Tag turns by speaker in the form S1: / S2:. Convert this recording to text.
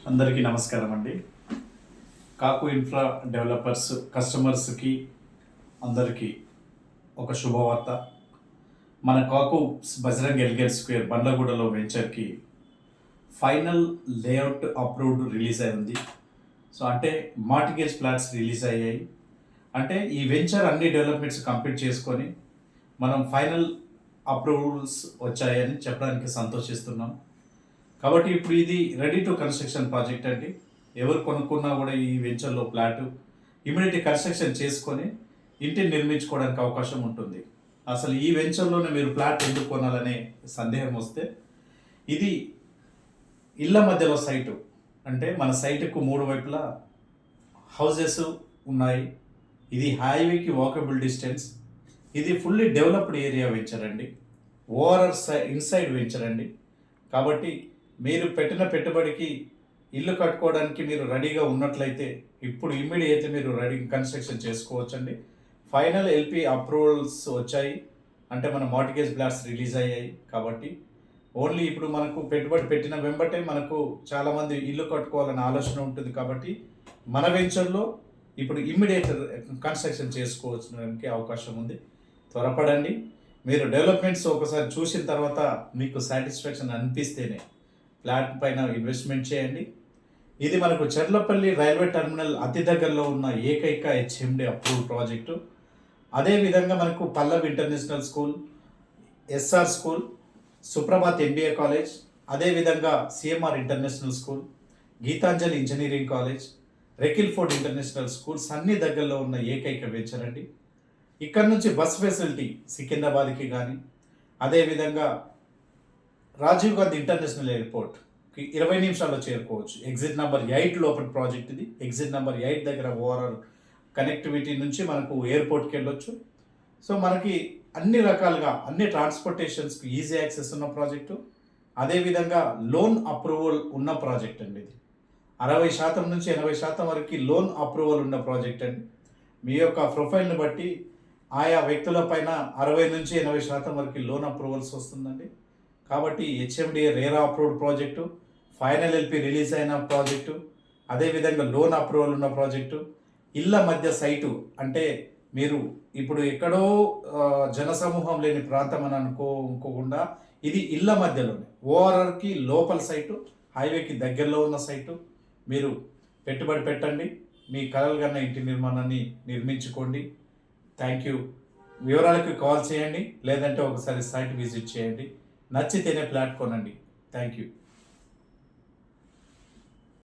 S1: అందరికీ నమస్కారం అండి. కాకు ఇన్ఫ్రా డెవలపర్స్ కస్టమర్స్కి అందరికీ ఒక శుభవార్త. మన కాకు బజరంగ్ ఎల్గేర్ స్క్వేర్ బండ్లగూడలో వెంచర్కి ఫైనల్ లేఅవుట్ అప్రూవ్డ్ రిలీజ్ అయింది. సో అంటే మార్టిగేజ్ ప్లాట్స్ రిలీజ్ అయ్యాయి. అంటే ఈ వెంచర్ అన్ని డెవలప్మెంట్స్ కంప్లీట్ చేసుకొని మనం ఫైనల్ అప్రూవల్స్ వచ్చాయని చెప్పడానికి సంతోషిస్తున్నాం. కాబట్టి ఇప్పుడు ఇది రెడీ టు కన్స్ట్రక్షన్ ప్రాజెక్ట్ అండి. ఎవరు కొనుక్కున్నా కూడా ఈ వెంచర్లో ఫ్లాట్ ఇమీడియట్ కన్స్ట్రక్షన్ చేసుకొని ఇంటిని నిర్మించుకోవడానికి అవకాశం ఉంటుంది. అసలు ఈ వెంచర్లోనే మీరు ఫ్లాట్ ఎందుకు కొనాలనే సందేహం వస్తే, ఇది ఇళ్ళ మధ్యలో సైటు. అంటే మన సైటుకు 3 వైపులా హౌజెస్ ఉన్నాయి. ఇది హైవేకి వాకబుల్ డిస్టెన్స్. ఇది ఫుల్లీ డెవలప్డ్ ఏరియా వెంచర్ అండి. ఓవరాల్ ఇన్సైడ్ వెంచర్ అండి. కాబట్టి మీరు పెట్టిన పెట్టుబడికి ఇల్లు కట్టుకోవడానికి మీరు రెడీగా ఉన్నట్లయితే ఇప్పుడు ఇమ్మీడియట్ మీరు రెడీ కన్స్ట్రక్షన్ చేసుకోవచ్చండి. ఫైనల్ ఎల్పి అప్రూవల్స్ వచ్చాయి. అంటే మన మార్టిగేజ్ ప్లాట్స్ రిలీజ్ అయ్యాయి. కాబట్టి ఓన్లీ ఇప్పుడు మనకు పెట్టుబడి పెట్టిన వెంబటే మనకు చాలామంది ఇల్లు కట్టుకోవాలనే ఆలోచన ఉంటుంది. కాబట్టి మన వెంచర్లో ఇప్పుడు ఇమ్మీడియట్ కన్స్ట్రక్షన్ చేసుకోవడానికి అవకాశం ఉంది. త్వరపడండి. మీరు డెవలప్మెంట్స్ ఒకసారి చూసిన తర్వాత మీకు సాటిస్ఫాక్షన్ అనిపిస్తేనే ఫ్లాట్ పైన ఇన్వెస్ట్మెంట్ చేయండి. ఇది మనకు చెర్లపల్లి రైల్వే టెర్మినల్ అతి దగ్గరలో ఉన్న ఏకైక హెచ్ఎండి అప్రూవ్ ప్రాజెక్టు. అదేవిధంగా మనకు Pallavi international school, SR school, Suprabhat MBA college, అదేవిధంగా CMR international school, Geethanjali engineering college, రెకిల్ ఫోర్డ్ ఇంటర్నేషనల్ స్కూల్స్ అన్ని దగ్గరలో ఉన్న ఏకైక వెంచర్ అండి. ఇక్కడ నుంచి బస్ ఫెసిలిటీ సికింద్రాబాద్కి కానీ, అదేవిధంగా రాజీవ్ గాంధీ ఇంటర్నేషనల్ ఎయిర్పోర్ట్ 20 నిమిషాల్లో చేరుకోవచ్చు. ఎగ్జిట్ నెంబర్ 8 లోపల ప్రాజెక్ట్ ఇది. ఎగ్జిట్ నెంబర్ 8 దగ్గర ఓవరాల్ కనెక్టివిటీ నుంచి మనకు ఎయిర్పోర్ట్కి వెళ్ళొచ్చు. సో మనకి అన్ని రకాలుగా అన్ని ట్రాన్స్పోర్టేషన్స్కి ఈజీ యాక్సెస్ ఉన్న ప్రాజెక్టు. అదేవిధంగా లోన్ అప్రూవల్ ఉన్న ప్రాజెక్ట్ అండి. ఇది 60% నుంచి 80% వరకు లోన్ అప్రూవల్ ఉన్న ప్రాజెక్ట్ అండి. మీ యొక్క ప్రొఫైల్ని బట్టి ఆయా వ్యక్తుల పైన 60 నుంచి 80% వరకు లోన్ అప్రూవల్స్ వస్తుందండి. కాబట్టి HMDA RERA approved project, final LP release అయిన ప్రాజెక్టు, అదేవిధంగా లోన్ అప్రూవల్ ఉన్న ప్రాజెక్టు, ఇళ్ళ మధ్య సైటు. అంటే మీరు ఇప్పుడు ఎక్కడో జనసమూహం లేని ప్రాంతం అని అనుకోకుండా ఇది ఇళ్ళ మధ్యలోనే ఓఆర్ఆర్కి లోపల సైటు, హైవేకి దగ్గరలో ఉన్న సైటు. మీరు పెట్టుబడి పెట్టండి. మీ కలలు కన్నా ఇంటి నిర్మాణాన్ని నిర్మించుకోండి. Thank you. వివరాలకు కాల్ చేయండి, లేదంటే ఒకసారి సైట్ విజిట్ చేయండి. నచ్చితేనే ఫ్లాట్ కొనండి. Thank you.